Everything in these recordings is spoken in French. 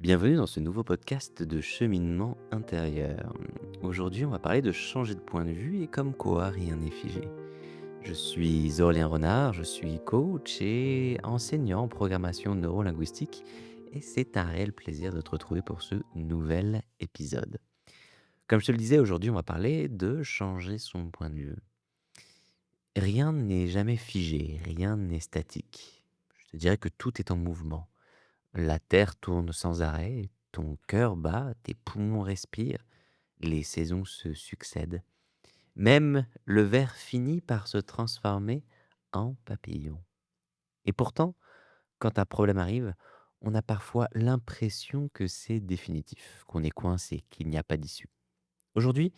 Bienvenue dans ce nouveau podcast de cheminement intérieur. Aujourd'hui, on va parler de changer de point de vue et comme quoi rien n'est figé. Je suis Aurélien Renard, je suis coach et enseignant en programmation neurolinguistique et c'est un réel plaisir de te retrouver pour ce nouvel épisode. Comme je te le disais, aujourd'hui, on va parler de changer son point de vue. Rien n'est jamais figé, rien n'est statique. Je te dirais que tout est en mouvement. La terre tourne sans arrêt, ton cœur bat, tes poumons respirent, les saisons se succèdent. Même le ver finit par se transformer en papillon. Et pourtant, quand un problème arrive, on a parfois l'impression que c'est définitif, qu'on est coincé, qu'il n'y a pas d'issue. Aujourd'hui,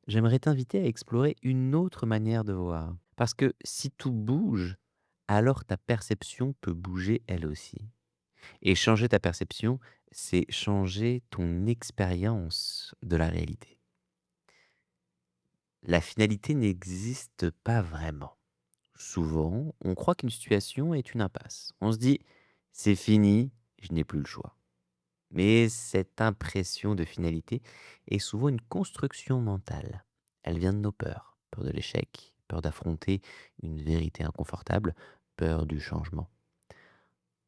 j'aimerais t'inviter à explorer une autre manière de voir. Parce que si tout bouge, alors ta perception peut bouger elle aussi. Et changer ta perception, c'est changer ton expérience de la réalité. La finalité n'existe pas vraiment. Souvent, on croit qu'une situation est une impasse. On se dit: «C'est fini, je n'ai plus le choix». Mais cette impression de finalité est souvent une construction mentale. Elle vient de nos peurs. Peur de l'échec, peur d'affronter une vérité inconfortable, peur du changement.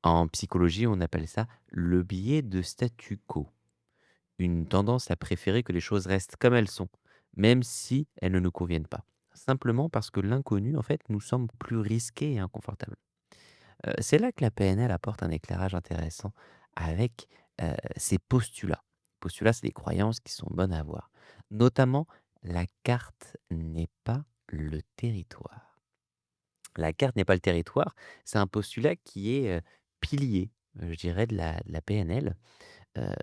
En psychologie, on appelle ça le biais de statu quo. Une tendance à préférer que les choses restent comme elles sont, même si elles ne nous conviennent pas. Simplement parce que l'inconnu, en fait, nous semble plus risqué et inconfortable. C'est là que la PNL apporte un éclairage intéressant avec ces postulats. Postulats, c'est des croyances qui sont bonnes à avoir. Notamment, la carte n'est pas le territoire. La carte n'est pas le territoire, c'est un postulat qui est pilier, je dirais, de la PNL.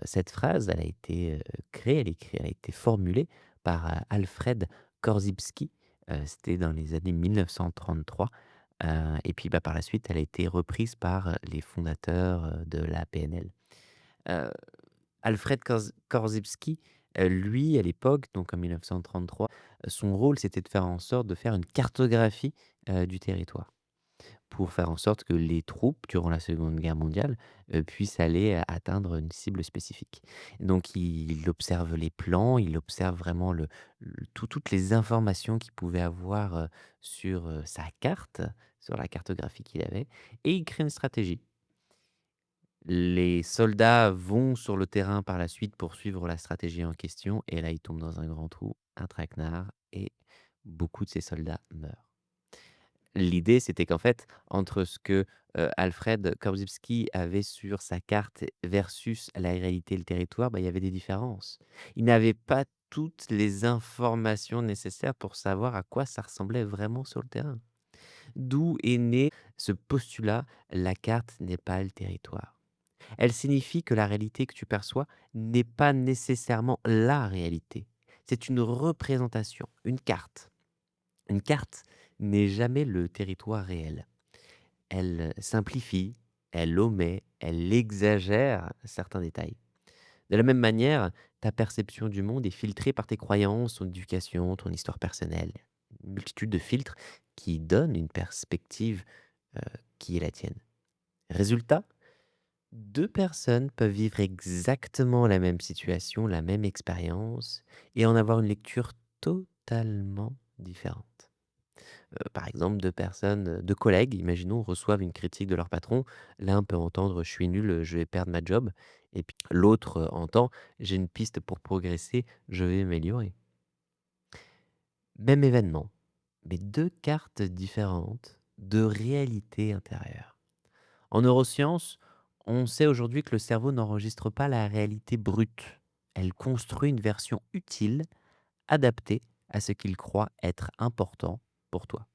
Cette phrase, elle a été, créée, elle a été formulée par, Alfred Korzybski, c'était dans les années 1933, et puis, bah, par la suite, elle a été reprise par, les fondateurs, de la PNL. Heu, Alfred Korzybski, lui, à l'époque, donc en 1933, son rôle, c'était de faire en sorte de faire une cartographie, du territoire pour faire en sorte que les troupes, durant la Seconde Guerre mondiale, puissent aller atteindre une cible spécifique. Donc il observe les plans, il observe vraiment toutes les informations qu'il pouvait avoir, sur, sa carte, sur la cartographie qu'il avait et il crée une stratégie. Les soldats vont sur le terrain par la suite pour suivre la stratégie en question et là, ils tombent dans un grand trou, un traquenard et beaucoup de ces soldats meurent. L'idée, c'était qu'en fait, entre ce que, Alfred Korzybski avait sur sa carte versus la réalité et le territoire, bah, il y avait des différences. Il n'avait pas toutes les informations nécessaires pour savoir à quoi ça ressemblait vraiment sur le terrain. D'où est né ce postulat: «La carte n'est pas le territoire». Elle signifie que la réalité que tu perçois n'est pas nécessairement la réalité. C'est une représentation, une carte. Une carte n'est jamais le territoire réel. Elle simplifie, elle omet, elle exagère certains détails. De la même manière, ta perception du monde est filtrée par tes croyances, ton éducation, ton histoire personnelle. Une multitude de filtres qui donnent une perspective euh, qui est la tienne. Résultat, deux personnes peuvent vivre exactement la même situation, la même expérience, et en avoir une lecture totalement différente. Par exemple, 2 personnes, 2 collègues, imaginons, reçoivent une critique de leur patron. L'un peut entendre: «Je suis nul, je vais perdre ma job» et puis l'autre, entend: «J'ai une piste pour progresser, je vais m'améliorer». Même événement, mais 2 cartes différentes de réalité intérieure. En neurosciences, on sait aujourd'hui que le cerveau n'enregistre pas la réalité brute. Elle construit une version utile, adaptée à ce qu'il croit être important pour toi.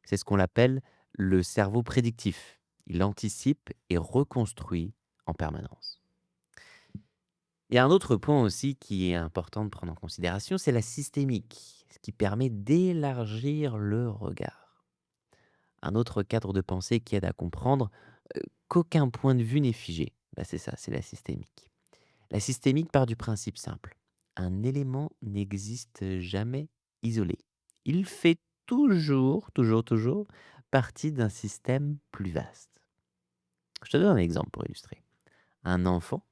C'est ce qu'on appelle le cerveau prédictif. Il anticipe et reconstruit en permanence. Il y a un autre point aussi qui est important de prendre en considération, c'est la systémique, ce qui permet d'élargir le regard. Un autre cadre de pensée qui aide à comprendre qu'aucun point de vue n'est figé. Bah, c'est ça, c'est la systémique. La systémique part du principe simple. Un élément n'existe jamais isolé. Il fait toujours partie d'un système plus vaste. Je te donne un exemple pour illustrer. Un enfant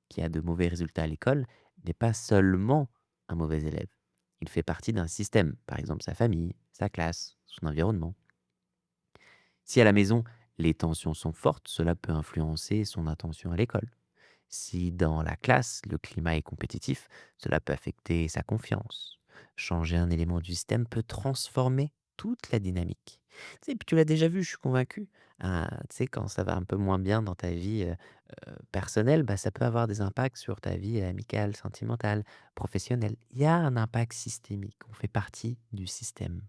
qui a de mauvais résultats à l'école n'est pas seulement un mauvais élève. Il fait partie d'un système, par exemple sa famille, sa classe, son environnement. Si à la maison, les tensions sont fortes, cela peut influencer son attention à l'école. Si dans la classe, le climat est compétitif, cela peut affecter sa confiance. Changer un élément du système peut transformer toute la dynamique. Tu sais, puis tu l'as déjà vu, je suis convaincu. Tu sais, quand ça va un peu moins bien dans ta vie personnelle, bah, ça peut avoir des impacts sur ta vie amicale, sentimentale, professionnelle. Il y a un impact systémique. On fait partie du système.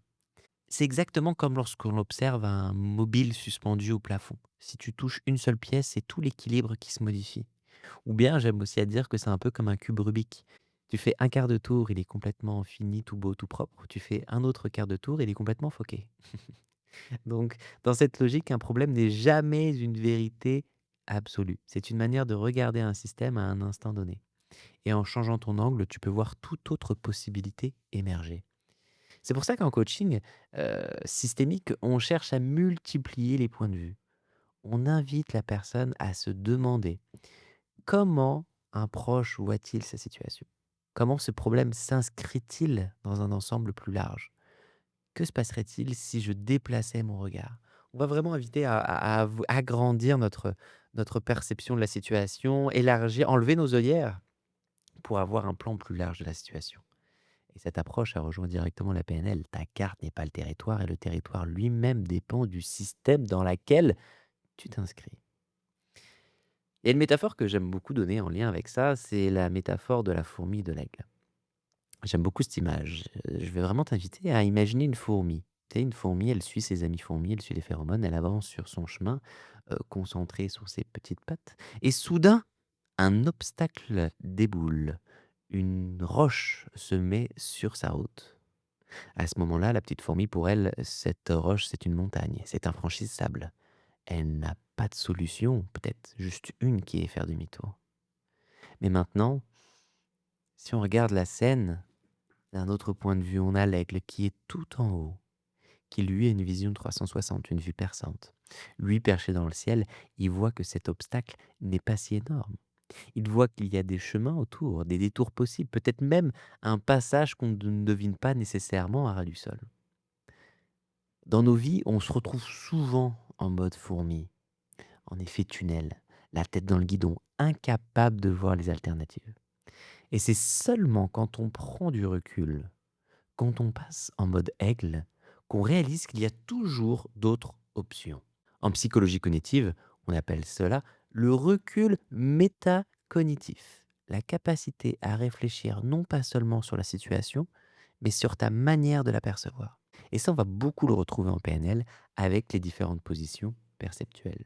C'est exactement comme lorsqu'on observe un mobile suspendu au plafond. Si tu touches une seule pièce, c'est tout l'équilibre qui se modifie. Ou bien, j'aime aussi à dire que c'est un peu comme un cube Rubik. Tu fais un quart de tour, il est complètement fini, tout beau, tout propre. Tu fais un autre quart de tour, il est complètement foqué. Donc, dans cette logique, un problème n'est jamais une vérité absolue. C'est une manière de regarder un système à un instant donné. Et en changeant ton angle, tu peux voir toute autre possibilité émerger. C'est pour ça qu'en coaching systémique, on cherche à multiplier les points de vue. On invite la personne à se demander: comment un proche voit-il sa situation? Comment ce problème s'inscrit-il dans un ensemble plus large? Que se passerait-il si je déplaçais mon regard? On va vraiment inviter à agrandir notre perception de la situation, élargir, enlever nos œillères pour avoir un plan plus large de la situation. Et cette approche, a rejoint directement la PNL. Ta carte n'est pas le territoire et le territoire lui-même dépend du système dans lequel tu t'inscris. Il y a une métaphore que j'aime beaucoup donner en lien avec ça, c'est la métaphore de la fourmi et de l'aigle. J'aime beaucoup cette image. Je vais vraiment t'inviter à imaginer une fourmi. Tu sais, une fourmi, elle suit ses amis fourmis, elle suit les phéromones, elle avance sur son chemin, concentrée sur ses petites pattes. Et soudain, un obstacle déboule. Une roche se met sur sa route. À ce moment-là, la petite fourmi, pour elle, cette roche, c'est une montagne, c'est infranchissable. Elle n'a pas de solution, peut-être juste une qui est faire demi-tour. Mais maintenant, si on regarde la scène d'un autre point de vue, on a l'aigle qui est tout en haut, qui lui a une vision 360, une vue perçante. Lui, perché dans le ciel, il voit que cet obstacle n'est pas si énorme. Il voit qu'il y a des chemins autour, des détours possibles, peut-être même un passage qu'on ne devine pas nécessairement à ras du sol. Dans nos vies, on se retrouve souvent en mode fourmi, en effet tunnel, la tête dans le guidon, incapable de voir les alternatives. Et c'est seulement quand on prend du recul, quand on passe en mode aigle, qu'on réalise qu'il y a toujours d'autres options. En psychologie cognitive, on appelle cela le recul métacognitif, la capacité à réfléchir non pas seulement sur la situation, mais sur ta manière de la percevoir. Et ça, on va beaucoup le retrouver en PNL avec les différentes positions perceptuelles.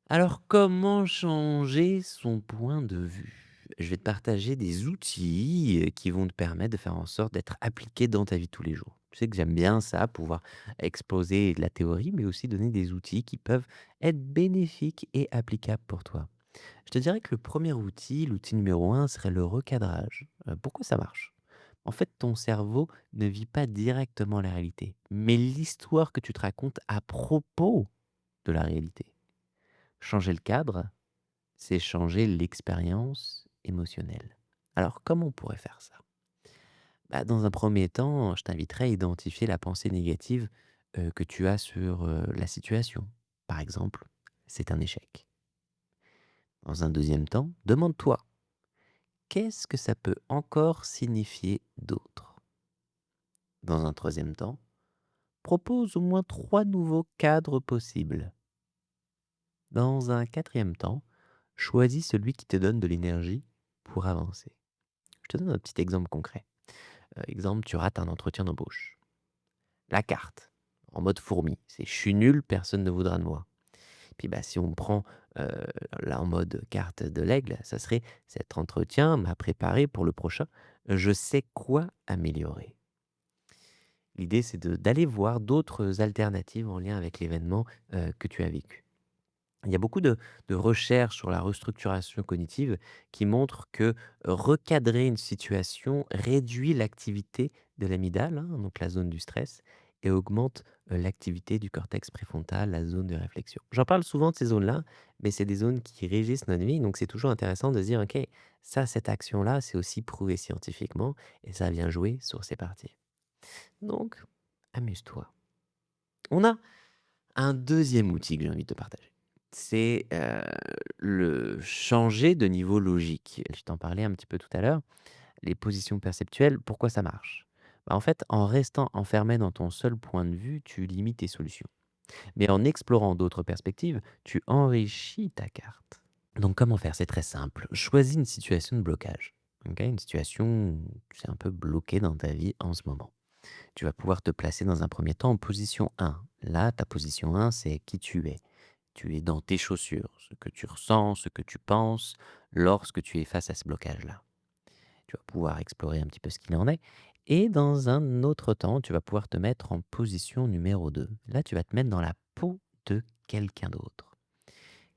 Alors, comment changer son point de vue? Je vais te partager des outils qui vont te permettre de faire en sorte d'être appliqué dans ta vie de tous les jours. Tu sais que j'aime bien ça, pouvoir exposer de la théorie, mais aussi donner des outils qui peuvent être bénéfiques et applicables pour toi. Je te dirais que le premier outil, l'outil numéro un, serait le recadrage. Pourquoi ça marche? En fait, ton cerveau ne vit pas directement la réalité, mais l'histoire que tu te racontes à propos de la réalité. Changer le cadre, c'est changer l'expérience émotionnelle. Alors, comment on pourrait faire ça? Bah, dans un premier temps, je t'inviterais à identifier la pensée négative que tu as sur la situation. Par exemple, c'est un échec. Dans un deuxième temps, demande-toi, qu'est-ce que ça peut encore signifier d'autre? Dans un troisième temps, propose au moins 3 nouveaux cadres possibles. Dans un quatrième temps, choisis celui qui te donne de l'énergie pour avancer. Je te donne un petit exemple concret. Exemple, tu rates un entretien d'embauche. La carte, en mode fourmi, c'est: «Je suis nul, personne ne voudra de moi». Puis, bah, si on prend, heu, là, en mode carte de l'aigle, ça serait: «Cet entretien m'a préparé pour le prochain, je sais quoi améliorer». L'idée, c'est d'aller voir d'autres alternatives en lien avec l'événement que tu as vécu. Il y a beaucoup de recherches sur la restructuration cognitive qui montrent que recadrer une situation réduit l'activité de l'amygdale, hein, donc la zone du stress, et augmente l'activité du cortex préfrontal, la zone de réflexion. J'en parle souvent de ces zones-là, mais c'est des zones qui régissent notre vie, donc c'est toujours intéressant de se dire, OK, ça, cette action-là, c'est aussi prouvé scientifiquement et ça vient jouer sur ces parties. Donc, amuse-toi. On a un deuxième outil que j'ai envie de te partager. C'est le changer de niveau logique. Je t'en parlais un petit peu tout à l'heure. Les positions perceptuelles, pourquoi ça marche? Bah, en fait, en restant enfermé dans ton seul point de vue, tu limites tes solutions. Mais en explorant d'autres perspectives, tu enrichis ta carte. Donc comment faire? C'est très simple. Choisis une situation de blocage. Ok, une situation où tu es un peu bloqué dans ta vie en ce moment. Tu vas pouvoir te placer dans un premier temps en position 1. Là, ta position 1, c'est qui tu es. Tu es dans tes chaussures, ce que tu ressens, ce que tu penses lorsque tu es face à ce blocage-là. Tu vas pouvoir explorer un petit peu ce qu'il en est. Et dans un autre temps, tu vas pouvoir te mettre en position numéro 2. Là, tu vas te mettre dans la peau de quelqu'un d'autre.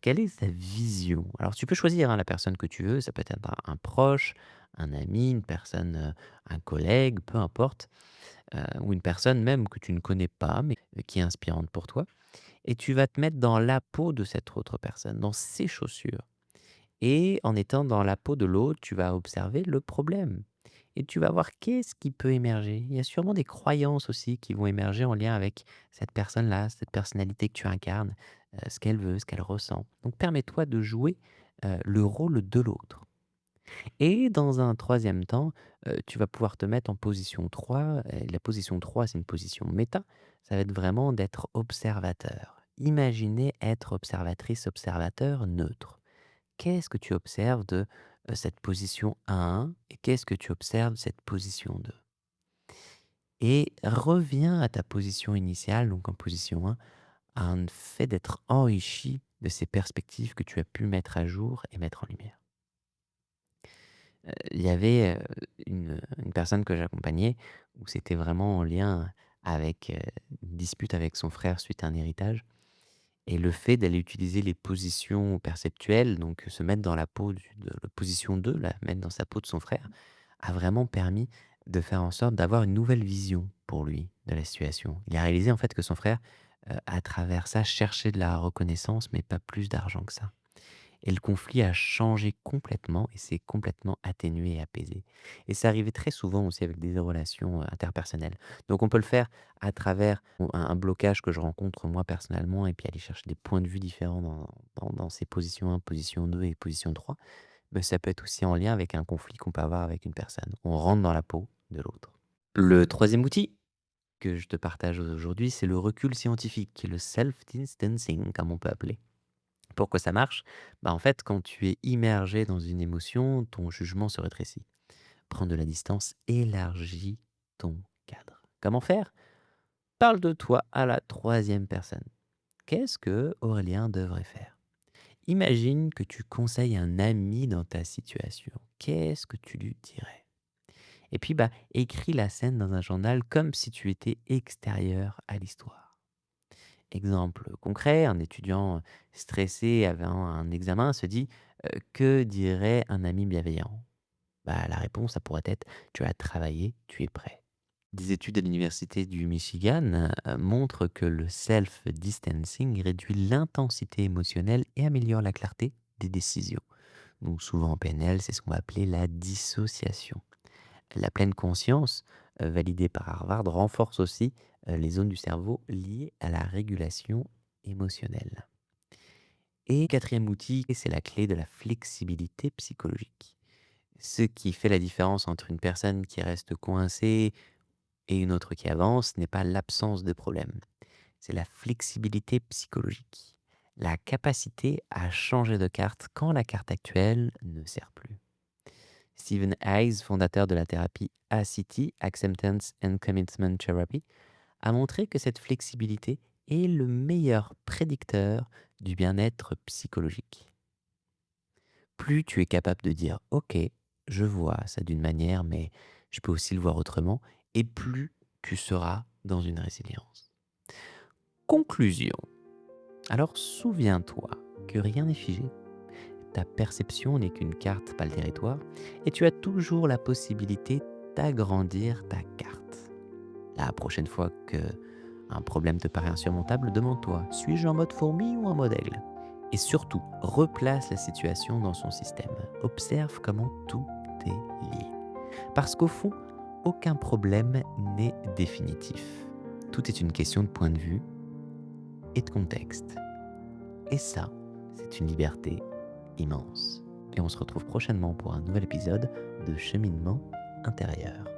Quelle est sa vision? Alors, tu peux choisir hein, la personne que tu veux. Ça peut être un proche, un ami, une personne, un collègue, peu importe. Ou une personne même que tu ne connais pas, mais qui est inspirante pour toi. Et tu vas te mettre dans la peau de cette autre personne, dans ses chaussures. Et en étant dans la peau de l'autre, tu vas observer le problème. Et tu vas voir qu'est-ce qui peut émerger. Il y a sûrement des croyances aussi qui vont émerger en lien avec cette personne-là, cette personnalité que tu incarnes, ce qu'elle veut, ce qu'elle ressent. Donc permets-toi de jouer le rôle de l'autre. Et dans un troisième temps, tu vas pouvoir te mettre en position 3. Et la position 3, c'est une position méta. Ça va être vraiment d'être observateur. Imaginez être observatrice, observateur neutre. Qu'est-ce que tu observes de, cette position 1 et qu'est-ce que tu observes de cette position 2? Et reviens à ta position initiale, donc en position 1, à un fait d'être enrichi de ces perspectives que tu as pu mettre à jour et mettre en lumière. Il y avait, une personne que j'accompagnais où c'était vraiment en lien avec, une dispute avec son frère suite à un héritage et le fait d'aller utiliser les positions perceptuelles, donc se mettre dans la peau de la position 2, là, mettre dans sa peau de son frère, a vraiment permis de faire en sorte d'avoir une nouvelle vision pour lui de la situation. Il a réalisé en fait que son frère, à travers ça, cherchait de la reconnaissance, mais pas plus d'argent que ça. Et le conflit a changé complètement et s'est complètement atténué et apaisé. Et ça arrivait très souvent aussi avec des relations, interpersonnelles. Donc on peut le faire à travers un blocage que je rencontre moi personnellement et puis aller chercher des points de vue différents dans ces positions 1, position 2 et position 3. Mais ça peut être aussi en lien avec un conflit qu'on peut avoir avec une personne. On rentre dans la peau de l'autre. Le troisième outil que je te partage aujourd'hui, c'est le recul scientifique, qui est le self-distancing, comme on peut appeler. Pourquoi ça marche? Bah, en fait, quand tu es immergé dans une émotion, ton jugement se rétrécit. Prendre de la distance élargit ton cadre. Comment faire? Parle de toi à la troisième personne. Qu'est-ce que Aurélien devrait faire? Imagine que tu conseilles un ami dans ta situation. Qu'est-ce que tu lui dirais? Et puis, bah, écris la scène dans un journal comme si tu étais extérieur à l'histoire. Exemple concret, un étudiant stressé avant un examen se dit que dirait un ami bienveillant? Bah, la réponse, ça pourrait être tu as travaillé, tu es prêt. Des études à l'université du Michigan montrent que le self-distancing réduit l'intensité émotionnelle et améliore la clarté des décisions. Donc, souvent en PNL, c'est ce qu'on va appeler la dissociation. La pleine conscience, validée par Harvard, renforce aussi, les zones du cerveau liées à la régulation émotionnelle. Et quatrième outil, c'est la clé de la flexibilité psychologique. Ce qui fait la différence entre une personne qui reste coincée et une autre qui avance n'est pas l'absence de problème, c'est la flexibilité psychologique. La capacité à changer de carte quand la carte actuelle ne sert plus. Stephen Hayes, fondateur de la thérapie ACT, Acceptance and Commitment Therapy, a montré que cette flexibilité est le meilleur prédicteur du bien-être psychologique. Plus tu es capable de dire OK, je vois ça d'une manière, mais je peux aussi le voir autrement, et plus tu seras dans une résilience. Conclusion. Alors souviens-toi que rien n'est figé. Ta perception n'est qu'une carte, pas le territoire, et tu as toujours la possibilité d'agrandir ta carte. La prochaine fois que Un problème te paraît insurmontable, demande-toi, suis-je en mode fourmi ou en mode aigle? Et surtout, replace la situation dans son système. Observe comment tout est lié. Parce qu'au fond, aucun problème n'est définitif. Tout est une question de point de vue et de contexte. Et ça, c'est une liberté immense. Et on se retrouve prochainement pour un nouvel épisode de Cheminement intérieur.